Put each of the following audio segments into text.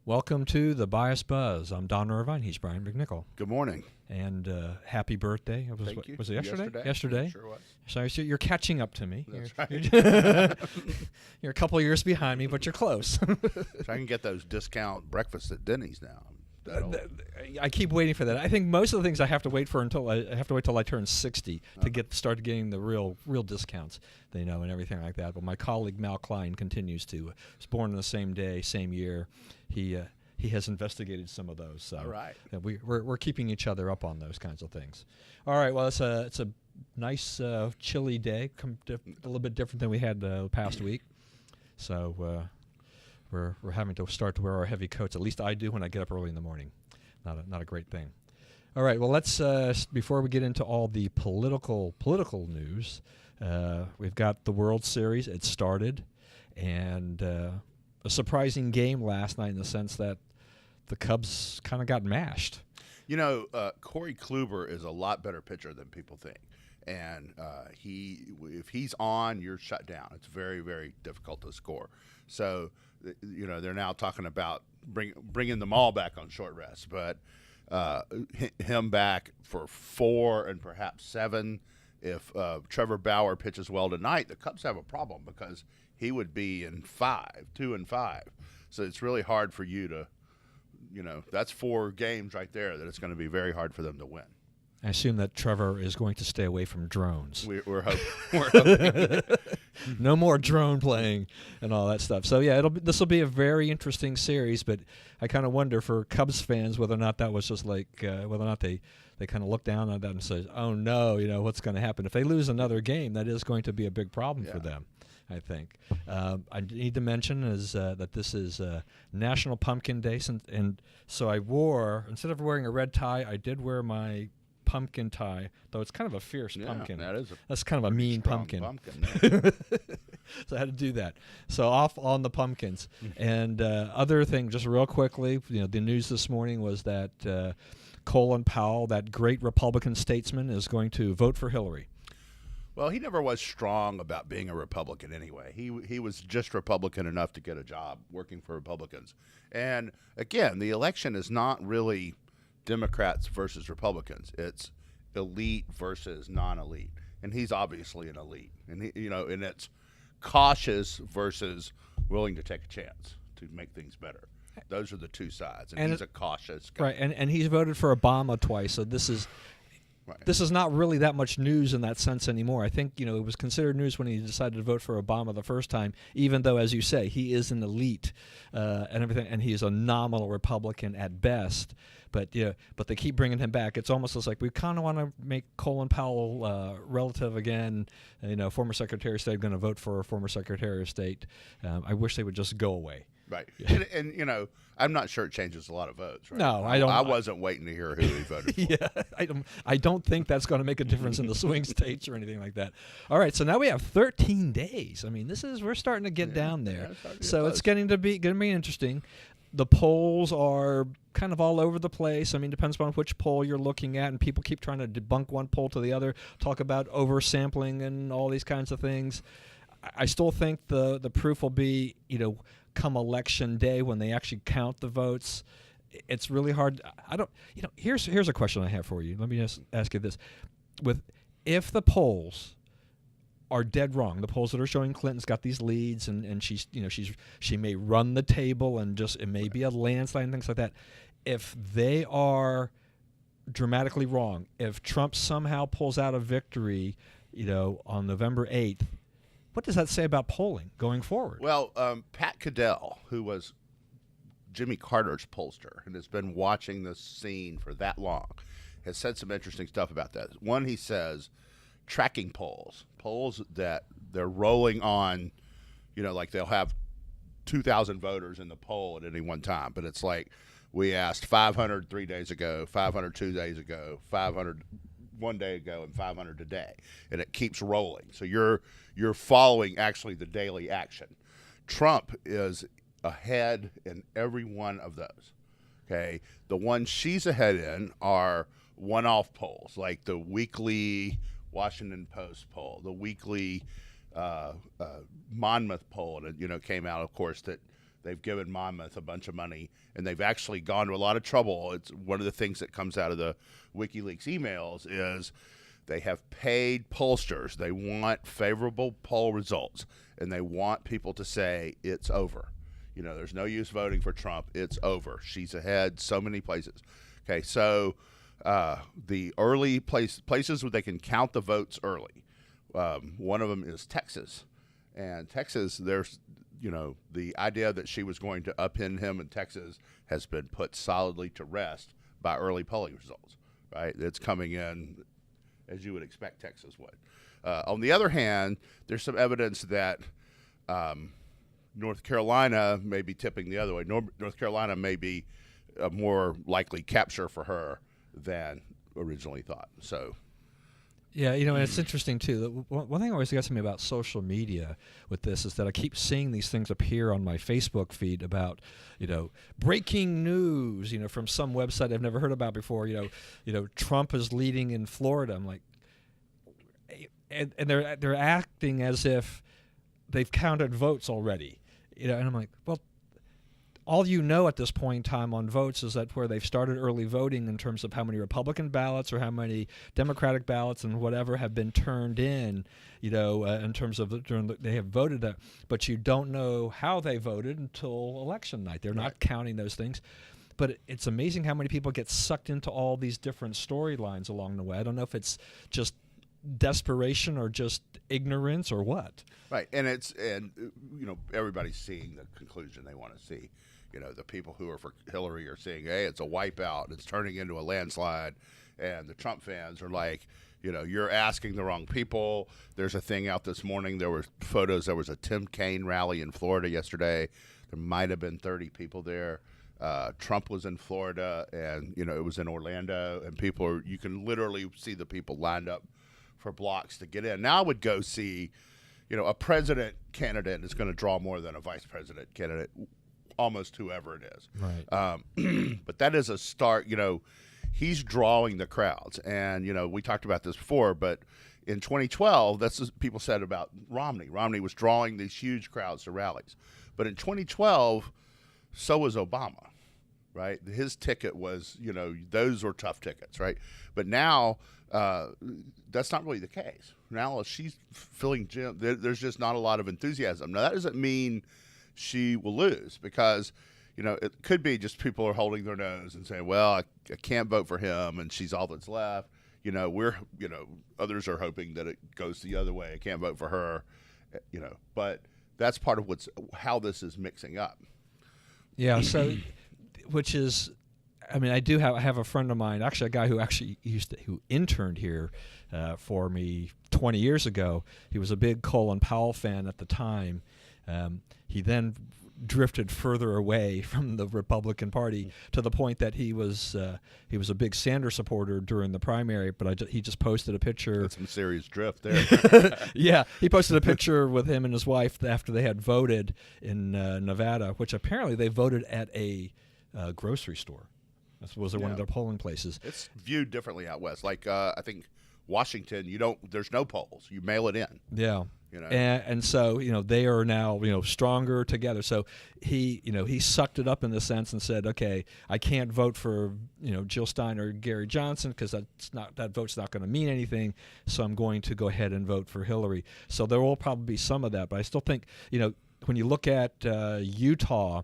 Welcome to the Bias Buzz. I'm Don Irvine. He's Brian McNichol. Good morning. And happy birthday. Thank you. Was it yesterday? Yesterday. Sure was. So you're catching up to me. That's right. You're a couple of years behind me, but you're close. So I can get those discount breakfasts at Denny's now. I keep waiting for that. I think most of the things I have to wait for until I turn 60 to start getting the real discounts, and everything like that. But my colleague Mal Klein continues to. Was born on the same day, same year. He has investigated some of those. So all right. We're keeping each other up on those kinds of things. All right. Well, it's a nice chilly day, a little bit different than we had the past week. So. We're having to start to wear our heavy coats. At least I do when I get up early in the morning. Not a great thing. All right. Well, let's before we get into all the political news, we've got the World Series. It started, and a surprising game last night in the sense that the Cubs kind of got mashed. Corey Kluber is a lot better pitcher than people think, and if he's on, you're shut down. It's very, very difficult to score. So. They're now talking about bringing them all back on short rest, but him back for 4 and perhaps 7. If Trevor Bauer pitches well tonight, the Cubs have a problem because he would be in 2 and 5. So it's really hard for you to, that's 4 games right there that it's going to be very hard for them to win. I assume that Trevor is going to stay away from drones. We're hoping. We're hoping. No more drone playing and all that stuff. So yeah, this will be a very interesting series. But I kind of wonder for Cubs fans whether or not that was just like whether or not they kind of look down on that and say, "Oh no, what's going to happen if they lose another game? That is going to be a big problem for them." I think. I need to mention is that this is National Pumpkin Day, and so I wore, instead of wearing a red tie, I did wear my pumpkin tie, though it's kind of a fierce pumpkin. That's kind of a mean pumpkin. So I had to do that. So off on the pumpkins. And other thing, just real quickly, the news this morning was that Colin Powell, that great Republican statesman, is going to vote for Hillary. Well, he never was strong about being a Republican anyway. He was just Republican enough to get a job working for Republicans. And again, the election is not really Democrats versus Republicans. It's elite versus non-elite, and he's obviously an elite. And and it's cautious versus willing to take a chance to make things better. Those are the two sides, and he's a cautious guy. Right, and he's voted for Obama twice, so this is. Right. This is not really that much news in that sense anymore. I think, it was considered news when he decided to vote for Obama the first time, even though, as you say, he is an elite and everything, and he's a nominal Republican at best. But they keep bringing him back. It's almost like we kind of want to make Colin Powell relative again. Former Secretary of State going to vote for a former Secretary of State. I wish they would just go away. Right, and I'm not sure it changes a lot of votes. Right? No, I don't. I wasn't waiting to hear who he voted for. Yeah, I don't think that's going to make a difference in the swing states or anything like that. All right, so now we have 13 days. I mean, we're starting to get down there. So it's going to be interesting. The polls are kind of all over the place. I mean, depends upon which poll you're looking at, and people keep trying to debunk one poll to the other, talk about oversampling and all these kinds of things. I still think the proof will be, come election day when they actually count the votes. It's really hard. Here's a question I have for you. Let me just ask you this: if the polls are dead wrong, the polls that are showing Clinton's got these leads, and she may run the table, and it may be a landslide and things like that. If they are dramatically wrong, if Trump somehow pulls out a victory, on November 8th. What does that say about polling going forward? Well, Pat Caddell, who was Jimmy Carter's pollster and has been watching this scene for that long, has said some interesting stuff about that. One, he says tracking polls that they're rolling on, like they'll have 2,000 voters in the poll at any one time, but it's like we asked 500 3 days ago, 500 2 days ago, 500 1 day ago, and 500 today, and it keeps rolling. So you're following actually the daily action. Trump is ahead in every one of those. Okay, the ones she's ahead in are one-off polls, like the weekly Washington Post poll, the weekly Monmouth poll, and it came out, of course, that They've given Monmouth a bunch of money, and they've actually gone to a lot of trouble. It's one of the things that comes out of the WikiLeaks emails is they have paid pollsters. They want favorable poll results, and they want people to say it's over. You know, there's no use voting for Trump. It's over. She's ahead so many places. Okay, so the early places where they can count the votes early. One of them is Texas. And Texas, there's, you know, the idea that she was going to upend him in Texas has been put solidly to rest by early polling results, right? It's coming in as you would expect Texas would. On the other hand, there's some evidence that North Carolina may be tipping the other way. North Carolina may be a more likely capture for her than originally thought. So, yeah, you know, and it's interesting too. One thing always gets me about social media with this is that I keep seeing these things appear on my Facebook feed about, you know, breaking news, you know, from some website I've never heard about before. You know, Trump is leading in Florida. I'm like, and they're acting as if they've counted votes already, you know, and I'm like, well, all you know at this point in time on votes is that where they've started early voting in terms of how many Republican ballots or how many Democratic ballots and whatever have been turned in, you know, in terms of they have voted that, but you don't know how they voted until election night. They're not counting those things. But it's amazing how many people get sucked into all these different storylines along the way. I don't know if it's just desperation or just ignorance or what. Right, and you know, everybody's seeing the conclusion they want to see. You know, the people who are for Hillary are saying, hey, it's a wipeout, it's turning into a landslide, and the Trump fans are like, you know, you're asking the wrong people. There's a thing out this morning, there were photos, there was a Tim Kaine rally in Florida yesterday. There might have been 30 people there. Trump was in Florida, and, you know, it was in Orlando, and you can literally see the people lined up for blocks to get in. Now I would go see, you know, a president candidate is going to draw more than a vice president candidate, almost whoever it is. Right. But that is a start. You know, he's drawing the crowds. And, you know, we talked about this before, but in 2012, that's what people said about Romney. Romney was drawing these huge crowds to rallies. But in 2012, so was Obama, right? His ticket was, you know, those were tough tickets, right? But now that's not really the case. Now she's filling there's just not a lot of enthusiasm. Now, that doesn't mean she will lose, because, you know, it could be just people are holding their nose and saying, well, I can't vote for him, and she's all that's left. You know, others are hoping that it goes the other way. I can't vote for her, you know, but that's part of how this is mixing up. Yeah, so, which is, I mean, I have a friend of mine, actually a guy who who interned here for me 20 years ago. He was a big Colin Powell fan at the time. He then drifted further away from the Republican Party to the point that he was a big Sanders supporter during the primary. But he just posted a picture. That's some serious drift there. Yeah, he posted a picture with him and his wife after they had voted in Nevada, which apparently they voted at a grocery store. That was one of their polling places. It's viewed differently out west. Like I think Washington, there's no polls. You mail it in. Yeah. You know? And so, you know, they are now, you know, stronger together. So he sucked it up in the sense and said, okay, I can't vote for, you know, Jill Stein or Gary Johnson because that vote's not going to mean anything. So I'm going to go ahead and vote for Hillary. So there will probably be some of that. But I still think, you know, when you look at Utah,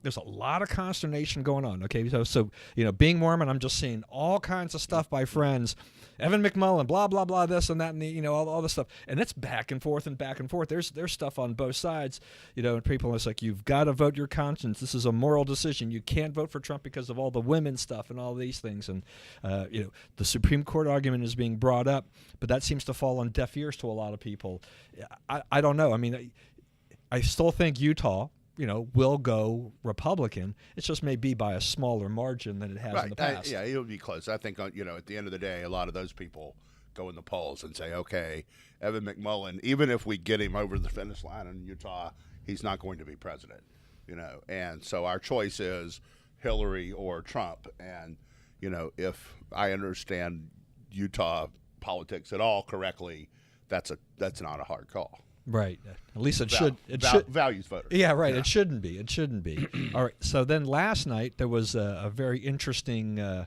there's a lot of consternation going on. Okay, so you know, being Mormon, I'm just seeing all kinds of stuff by friends. Evan McMullen, blah blah blah, this and that, and you know, all this stuff, and it's back and forth and back and forth. There's stuff on both sides, you know, and people are like, you've got to vote your conscience. This is a moral decision. You can't vote for Trump because of all the women stuff and all these things, and you know, the Supreme Court argument is being brought up, but that seems to fall on deaf ears to a lot of people. I don't know. I mean, I still think Utah, you know, will go Republican. It just may be by a smaller margin than it has in the past. Yeah, it'll be close. I think, you know, at the end of the day, a lot of those people go in the polls and say, okay, Evan McMullen, even if we get him over the finish line in Utah, he's not going to be president, you know. And so our choice is Hillary or Trump. And, you know, if I understand Utah politics at all correctly, that's not a hard call. Right. At least it should. It should. Values voter. Yeah, right. It shouldn't be. It shouldn't be. All right. So then last night there was a very interesting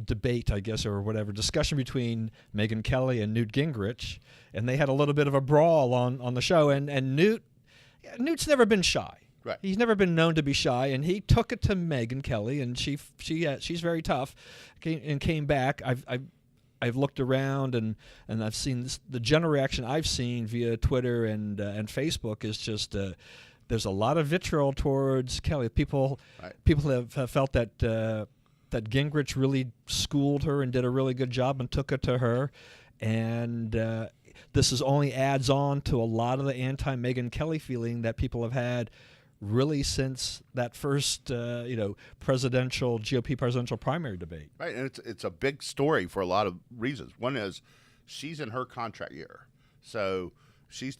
debate, I guess, or whatever, discussion between Megyn Kelly and Newt Gingrich, and they had a little bit of a brawl on the show. And Newt's never been shy. Right. He's never been known to be shy, and he took it to Megyn Kelly, and she's very tough, and came back. I've looked around and I've seen this, the general reaction I've seen via Twitter and Facebook is just there's a lot of vitriol towards Kelly. People have felt that that Gingrich really schooled her and did a really good job and took it to her, and this is only adds on to a lot of the anti-Megyn Kelly feeling that people have had really since that first presidential GOP presidential primary debate. Right, and it's a big story for a lot of reasons. One is she's in her contract year, so she's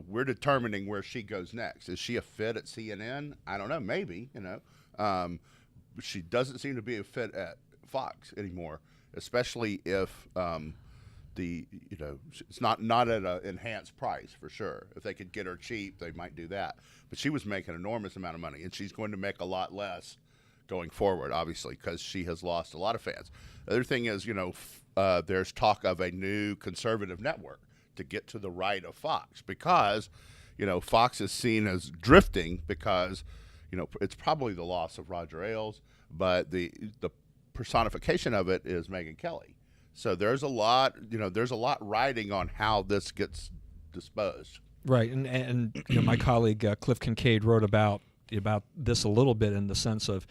we're determining where she goes next. Is she a fit at CNN? I don't know, maybe. She doesn't seem to be a fit at Fox anymore, especially if it's not at an enhanced price for sure. If they could get her cheap, they might do that. But she was making an enormous amount of money, and she's going to make a lot less going forward, obviously, because she has lost a lot of fans. The other thing is, there's talk of a new conservative network to get to the right of Fox because, Fox is seen as drifting because, it's probably the loss of Roger Ailes, but the personification of it is Megyn Kelly. So there's a lot riding on how this gets disposed. Right, and my colleague Cliff Kincaid wrote about this a little bit in the sense of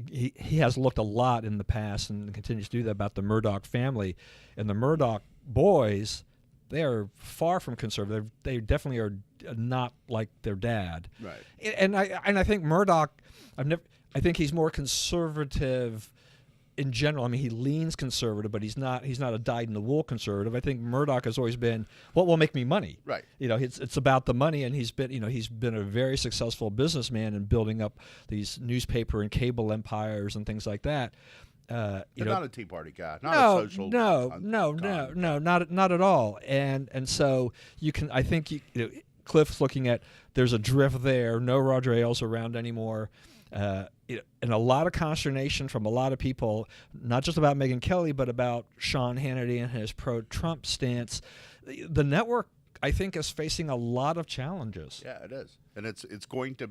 he has looked a lot in the past and continues to do that about the Murdoch family, and the Murdoch boys. They are far from conservative. They definitely are not like their dad. Right. And I think Murdoch. I think he's more conservative in general. I mean, he leans conservative, but he's not a dyed-in-the-wool conservative. I think Murdoch has always been what will make me money. Right. It's about the money, and he's been a very successful businessman in building up these newspaper and cable empires and things like that. Not a Tea Party guy. Not a social. No, not at all. And so you can. I think Cliff's looking at. There's a drift there. No Roger Ailes around anymore. And a lot of consternation from a lot of people, not just about Megyn Kelly, but about Sean Hannity and his pro-Trump stance. The network, I think, is facing a lot of challenges. Yeah, it is, and it's going to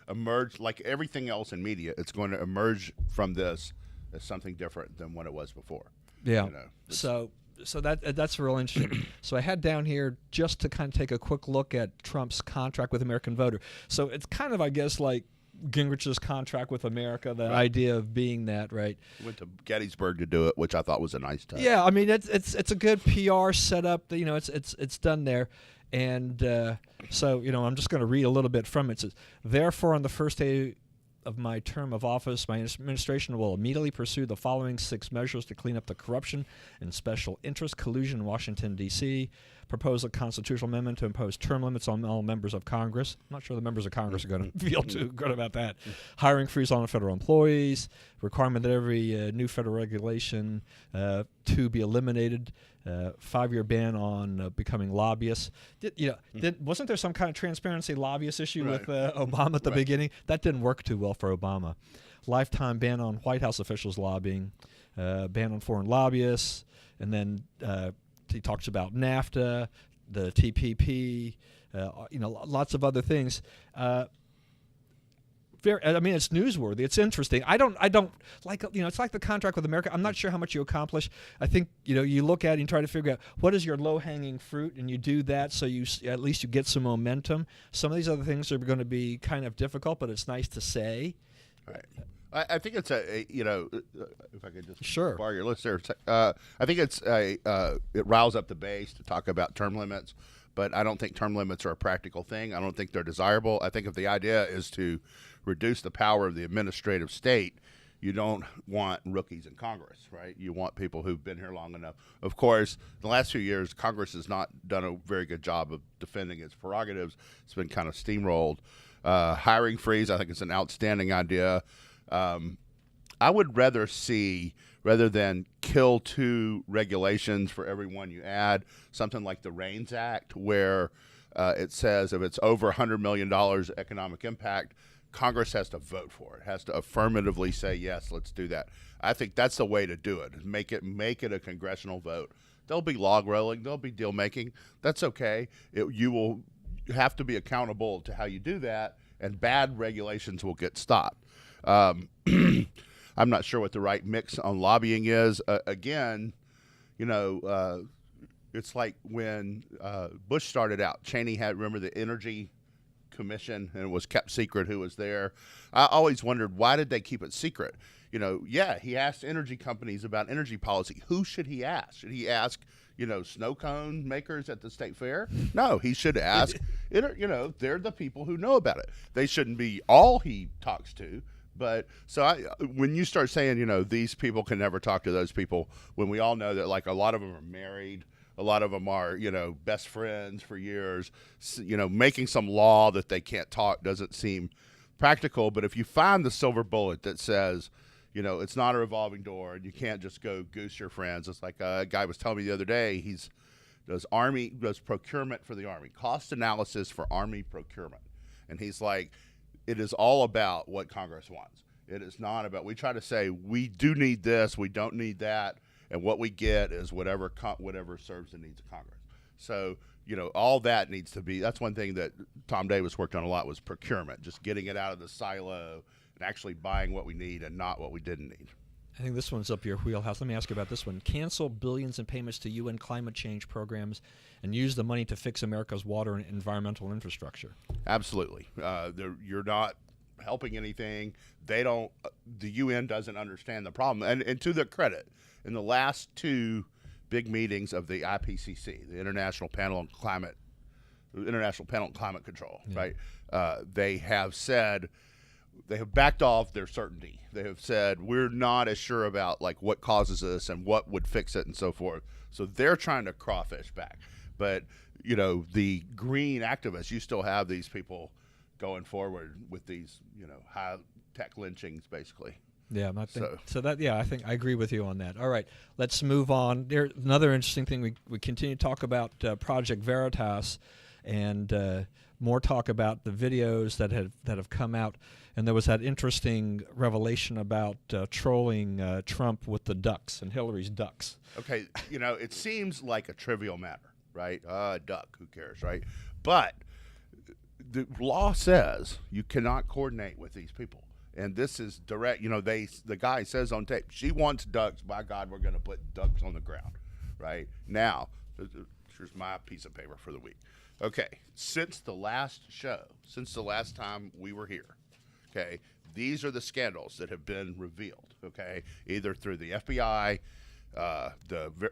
emerge like everything else in media. It's going to emerge from this as something different than what it was before. Yeah. So that's real interesting. So I had down here just to kind of take a quick look at Trump's contract with American Voter. So it's kind of, I guess, like Gingrich's contract with America, the idea of being that, right? He went to Gettysburg to do it, which I thought was a nice touch. Yeah, I mean it's a good PR setup. It's done there. And so I'm just going to read a little bit from it. It says, therefore, on the first day of my term of office, my administration will immediately pursue the following 6 measures to clean up the corruption and special interest collusion in Washington, D.C., propose a constitutional amendment to impose term limits on all members of Congress. I'm not sure the members of Congress are going to feel too good about that. Hiring freeze on federal employees, requirement that every new federal regulation to be eliminated, 5-year ban on becoming lobbyists. Wasn't there some kind of transparency lobbyist issue with Obama at the beginning? That didn't work too well for Obama. Lifetime ban on White House officials lobbying, ban on foreign lobbyists, and then he talks about NAFTA, the TPP, lots of other things. It's newsworthy. It's interesting. I don't like, it's like the contract with America. I'm not sure how much you accomplish. I think, you look at it and try to figure out what is your low-hanging fruit, and you do that so at least you get some momentum. Some of these other things are going to be kind of difficult, but it's nice to say. Right. I think it's if I could just borrow your list there. I think it riles up the base to talk about term limits, but I don't think term limits are a practical thing. I don't think they're desirable. I think if the idea is to reduce the power of the administrative state, you don't want rookies in Congress, right? You want people who've been here long enough. Of course, the last few years, Congress has not done a very good job of defending its prerogatives. It's been kind of steamrolled. Hiring freeze, I think it's an outstanding idea. I would rather see, rather than kill 2 regulations for every one you add, something like the REINS Act, where it says if it's over $100 million economic impact, Congress has to vote for it, has to affirmatively say, yes, let's do that. I think that's the way to do it. Make it a congressional vote. There'll be log rolling. There'll be deal making. That's okay. You will have to be accountable to how you do that, and bad regulations will get stopped. I'm not sure what the right mix on lobbying is. Again, it's like when Bush started out. Cheney remember the Energy Commission, and it was kept secret who was there. I always wondered, why did they keep it secret? He asked energy companies about energy policy. Who should he ask? Should he ask, snow cone makers at the state fair? No, he should ask, they're the people who know about it. They shouldn't be all he talks to. But when you start saying, these people can never talk to those people, when we all know that, like, a lot of them are married, a lot of them are, best friends for years, making some law that they can't talk doesn't seem practical. But if you find the silver bullet that says, it's not a revolving door and you can't just go goose your friends. It's like a guy was telling me the other day, he does procurement for the Army, cost analysis for Army procurement. And he's like, it is all about what Congress wants. It is not about, we try to say, we do need this, we don't need that, and what we get is whatever serves the needs of Congress. So, all that needs to be, that's one thing that Tom Davis worked on a lot, was procurement, just getting it out of the silo and actually buying what we need and not what we didn't need. I think this one's up your wheelhouse. Let me ask you about this one. Cancel billions in payments to UN climate change programs and use the money to fix America's water and environmental infrastructure. Absolutely. You're not helping anything. The UN doesn't understand the problem. And to their credit, in the last two big meetings of the IPCC, the International Panel on Climate Control, yeah. Right? They have backed off their certainty. They have said, we're not as sure about what causes this and what would fix it and so forth. So they're trying to crawfish back. But, the green activists, you still have these people going forward with these, high-tech lynchings, basically. Yeah, I think I agree with you on that. All right, let's move on. There's another interesting thing. We continue to talk about Project Veritas, and more talk about the videos that have come out. And there was that interesting revelation about trolling Trump with the ducks and Hillary's ducks. Okay, it seems like a trivial matter, right? Duck, who cares, right? But the law says you cannot coordinate with these people. And this is direct, the guy says on tape, she wants ducks, by God, we're going to put ducks on the ground, right? Now, here's my piece of paper for the week. Okay, since the last time we were here, okay, these are the scandals that have been revealed, okay, either through the FBI,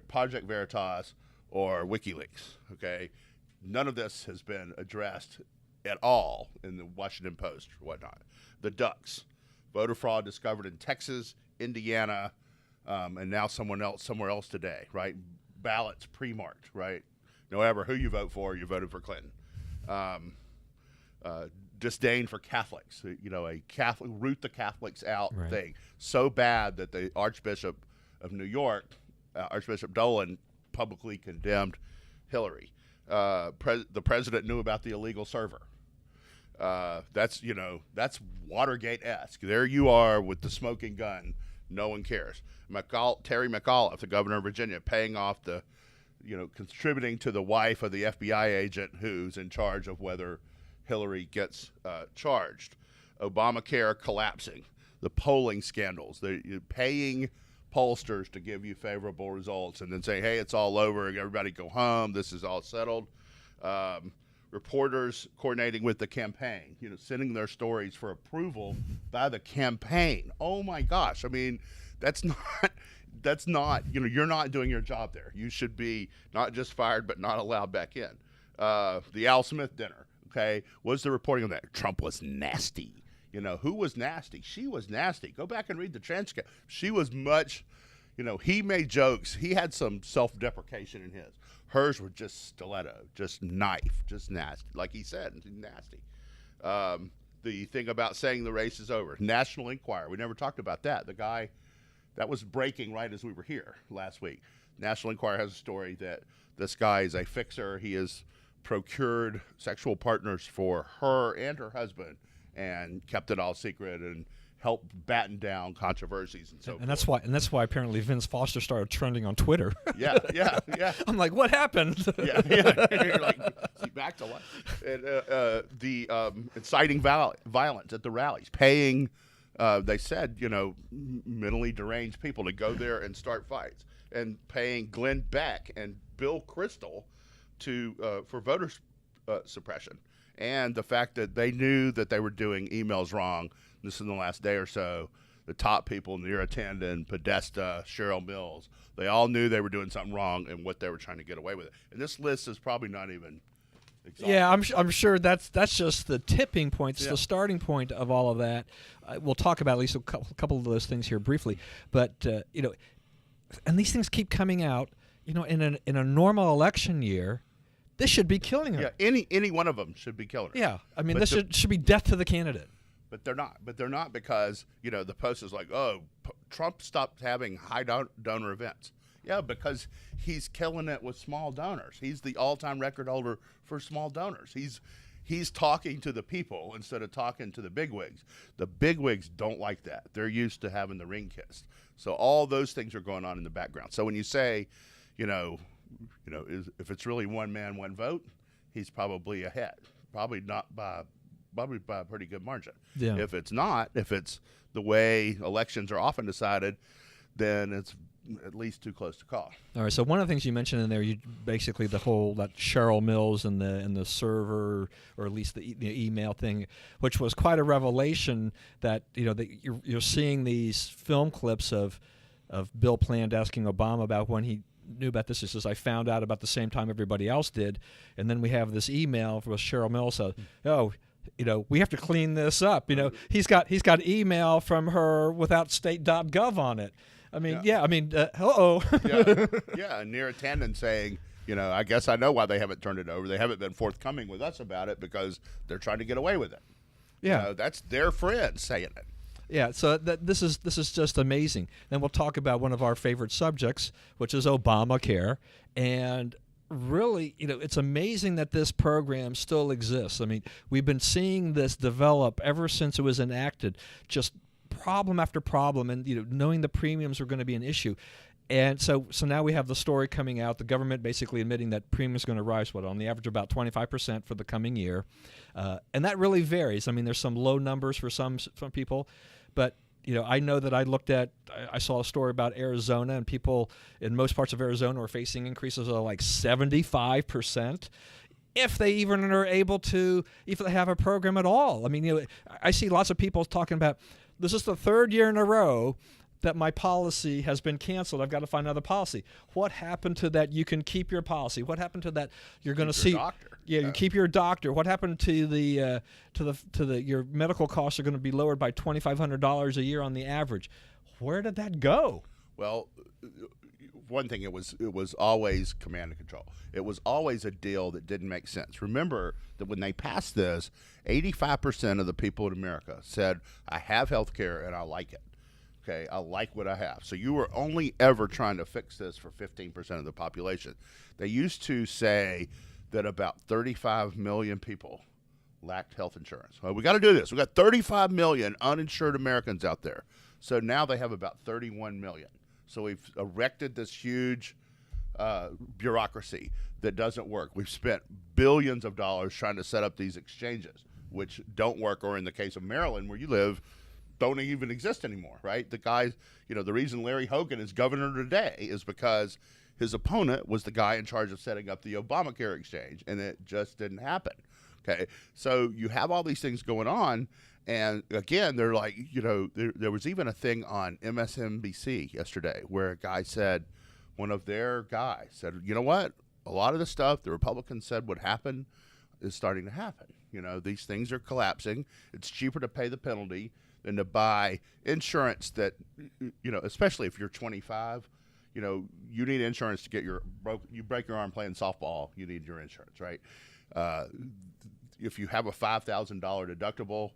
Project Veritas, or WikiLeaks, okay? None of this has been addressed at all in the Washington Post or whatnot. The ducks, voter fraud discovered in Texas, Indiana, and now somewhere else today, right? Ballots pre-marked, right? No matter who you vote for, you voted for Clinton. Disdain for Catholics, a Catholic root the Catholics out right. thing. So bad that the Archbishop of New York, Archbishop Dolan, publicly condemned Hillary. The president knew about the illegal server. That's Watergate-esque. There you are with the smoking gun. No one cares. Terry McAuliffe, the governor of Virginia, paying off contributing to the wife of the FBI agent who's in charge of whether Hillary gets charged. Obamacare collapsing. The polling scandals. They're paying pollsters to give you favorable results and then say, hey, it's all over. Everybody go home. This is all settled. Reporters coordinating with the campaign, sending their stories for approval by the campaign. Oh, my gosh. I mean, that's not, you're not doing your job there. You should be not just fired, but not allowed back in. The Al Smith dinner, okay? What's the reporting on that? Trump was nasty. Who was nasty? She was nasty. Go back and read the transcript. She was much, he made jokes. He had some self-deprecation in his. Hers were just stiletto, just knife, just nasty. Like he said, nasty. The thing about saying the race is over. National Enquirer. We never talked about that. The guy, that was breaking right as we were here last week. National Enquirer has a story that this guy is a fixer. He is procured sexual partners for her and her husband and kept it all secret and helped batten down controversies and so forth. And that's why apparently Vince Foster started trending on Twitter. Yeah. I'm like, what happened? Yeah. You're like, see, back to life. And the inciting violence at the rallies, paying, they said, mentally deranged people to go there and start fights, and paying Glenn Beck and Bill Kristol for voter suppression, and the fact that they knew that they were doing emails wrong. This is in the last day or so. The top people, Neera Tanden, Podesta, Cheryl Mills, they all knew they were doing something wrong and what they were trying to get away with. And this list is probably not even exhaustive. Yeah, I'm sure that's just the tipping point. It's the starting point of all of that. We'll talk about at least a couple of those things here briefly. But, and these things keep coming out, in a normal election year. This should be killing her. Yeah, any one of them should be killing her. Yeah, I mean, this should be death to the candidate. But they're not. But they're not because, the Post is like, Trump stopped having high donor events. Yeah, because he's killing it with small donors. He's the all-time record holder for small donors. He's talking to the people instead of talking to the bigwigs. The bigwigs don't like that. They're used to having the ring kissed. So all those things are going on in the background. So when you say, if it's really one man, one vote, he's probably ahead. Probably by a pretty good margin. Yeah. If it's not, if it's the way elections are often decided, then it's at least too close to call. All right. So one of the things you mentioned in there, you basically that Cheryl Mills and the server, or at least the email thing, which was quite a revelation. That that you're seeing these film clips of Bill Plant asking Obama about when he knew about this. He says, I found out about the same time everybody else did, and then we have this email from Cheryl Mills says, we have to clean this up. He's got email from her without state.gov on it. I mean, hello. Yeah, and Neera Tanden saying, I guess I know why they haven't turned it over. They haven't been forthcoming with us about it because they're trying to get away with it. Yeah. That's their friends saying it. Yeah, so this is just amazing. Then we'll talk about one of our favorite subjects, which is Obamacare. And really, it's amazing that this program still exists. I mean, we've been seeing this develop ever since it was enacted, just problem after problem, and knowing the premiums are going to be an issue. And so now we have the story coming out, the government basically admitting that premiums are going to rise, on the average about 25% for the coming year. And that really varies. I mean, there's some low numbers for some people, but I know that I saw a story about Arizona, and people in most parts of Arizona are facing increases of like 75%. If they even are able to, if they have a program at all. I mean, I see lots of people talking about, this is the third year in a row that my policy has been canceled. I've got to find another policy. What happened to that? You can keep your policy. What happened to that? You're going to see. Doctor. Yeah, you keep your doctor. What happened to your medical costs are going to be lowered by $2,500 a year on the average? Where did that go? Well, one thing, it was always command and control. It was always a deal that didn't make sense. Remember that when they passed this, 85% of the people in America said, I have health care and I like it. Okay, I like what I have. So you were only ever trying to fix this for 15% of the population. They used to say that about 35 million people lacked health insurance. Well, we got to do this. We got 35 million uninsured Americans out there. So now they have about 31 million. So we've erected this huge bureaucracy that doesn't work. We've spent billions of dollars trying to set up these exchanges, which don't work, or in the case of Maryland, where you live, don't even exist anymore, right? The guys, the reason Larry Hogan is governor today is because his opponent was the guy in charge of setting up the Obamacare exchange, and it just didn't happen. Okay, so you have all these things going on, and again, they're like, there was even a thing on MSNBC yesterday where a guy said, one of their guys said, you know what? A lot of the stuff the Republicans said would happen is starting to happen. These things are collapsing. It's cheaper to pay the penalty than to buy insurance that, especially if you're 25, you need insurance to get you break your arm playing softball, you need your insurance, right? If you have a $5,000 deductible,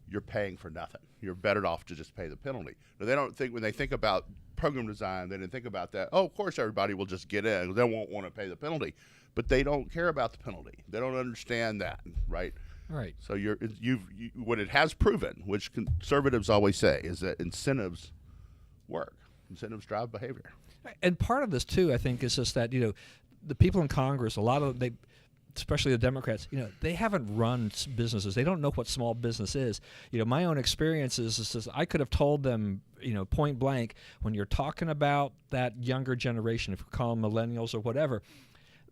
you're paying for nothing. You're better off to just pay the penalty. Now, they don't think, when they think about program design, they didn't think about that. Oh, of course, everybody will just get in. They won't want to pay the penalty. but they don't care about the penalty. They don't understand that, right? Right. So what it has proven, which conservatives always say, is that incentives work. Incentives drive behavior. And part of this too, I think, is just that the people in Congress, a lot of especially the Democrats, they haven't run businesses. They don't know what small business is. My own experience is I could have told them, point blank, when you're talking about that younger generation, if we call them millennials or whatever,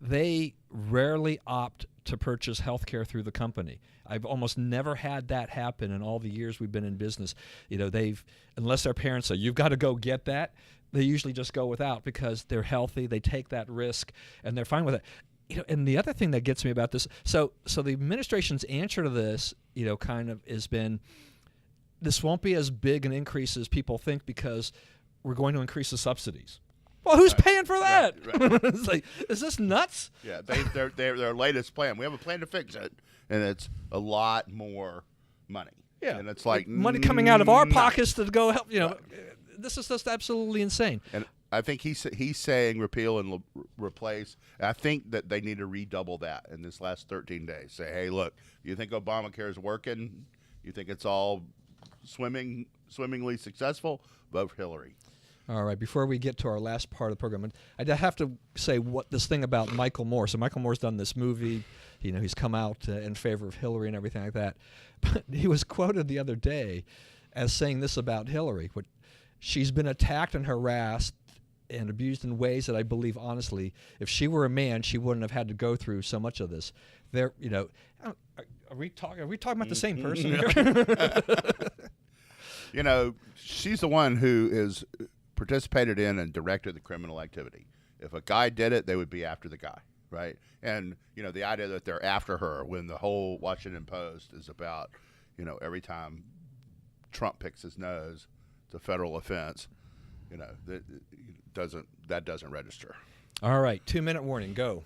they rarely opt to purchase health care through the company. I've almost never had that happen in all the years we've been in business. Unless their parents say, you've got to go get that, they usually just go without because they're healthy, they take that risk, and they're fine with it. And the other thing that gets me about this, so the administration's answer to this, kind of has been, this won't be as big an increase as people think because we're going to increase the subsidies. Well, who's paying for that? Right. It's like, is this nuts? Yeah, their latest plan. We have a plan to fix it, and it's a lot more money. Yeah, and it's like money coming out of our pockets to go help. Right. This is just absolutely insane. And I think he's saying repeal and replace. I think that they need to redouble that in this last 13 days. Say, hey, look, you think Obamacare is working? You think it's all swimmingly successful? Vote for Hillary. All right, before we get to our last part of the program, I have to say what this thing about Michael Moore. So Michael Moore's done this movie. He's come out in favor of Hillary and everything like that. But he was quoted the other day as saying this about Hillary. She's been attacked and harassed and abused in ways that I believe, honestly, if she were a man, she wouldn't have had to go through so much of this. Are we talking about the same person here? She's the one who is participated in and directed the criminal activity. If a guy did it, they would be after the guy, right? And the idea that they're after her when the whole Washington Post is about, every time Trump picks his nose, it's a federal offense. That doesn't register. All right, 2-minute warning. Go.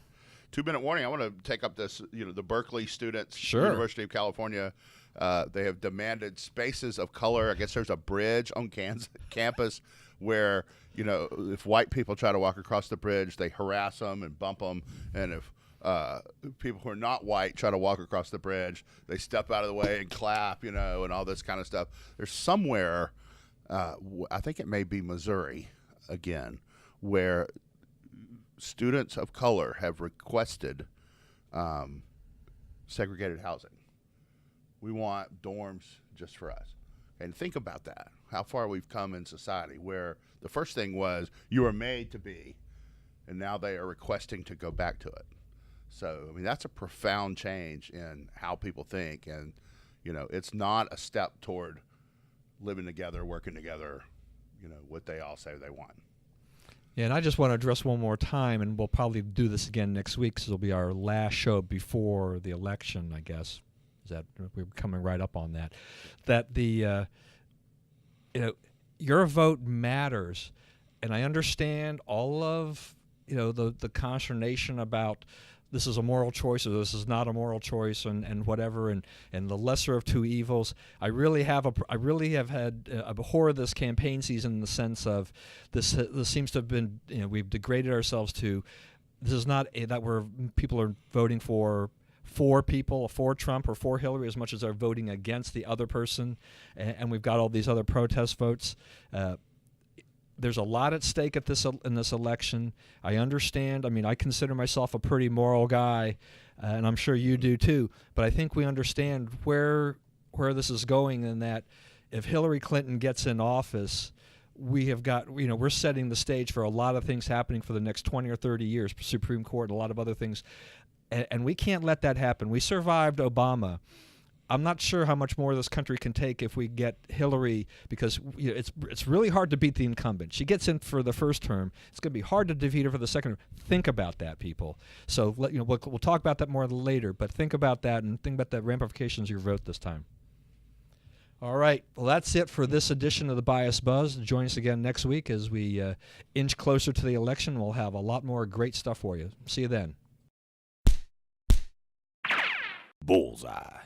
2-minute warning. I want to take up this. The Berkeley students, sure. University of California. They have demanded spaces of color. I guess there's a bridge on campus where, if white people try to walk across the bridge, they harass them and bump them. And if people who are not white try to walk across the bridge, they step out of the way and clap, and all this kind of stuff. There's somewhere, I think it may be Missouri again, where students of color have requested segregated housing. We want dorms just for us. And think about that, how far we've come in society, where the first thing was you were made to be, and now they are requesting to go back to it. So, that's a profound change in how people think. And, it's not a step toward living together, working together, what they all say they want. Yeah, and I just want to address one more time, and we'll probably do this again next week, because it'll be our last show before the election, I guess. That we're coming right up on that. That your vote matters, and I understand all of the consternation about this is a moral choice or this is not a moral choice and whatever and the lesser of two evils. I really have had a horror of this campaign season in the sense of this seems to have been we've degraded ourselves to this is not that people are voting for people, for Trump or for Hillary, as much as they're voting against the other person, and we've got all these other protest votes. There's a lot at stake in this election. I understand. I consider myself a pretty moral guy, and I'm sure you do too. But I think we understand where this is going, and that if Hillary Clinton gets in office, we have got we're setting the stage for a lot of things happening for the next 20 or 30 years, Supreme Court and a lot of other things. And we can't let that happen. We survived Obama. I'm not sure how much more this country can take if we get Hillary, because it's really hard to beat the incumbent. She gets in for the first term. It's going to be hard to defeat her for the second term. Think about that, people. So we'll talk about that more later, but think about that and think about the ramifications of your vote this time. All right. Well, that's it for this edition of the Bias Buzz. Join us again next week as we inch closer to the election. We'll have a lot more great stuff for you. See you then. Bullseye.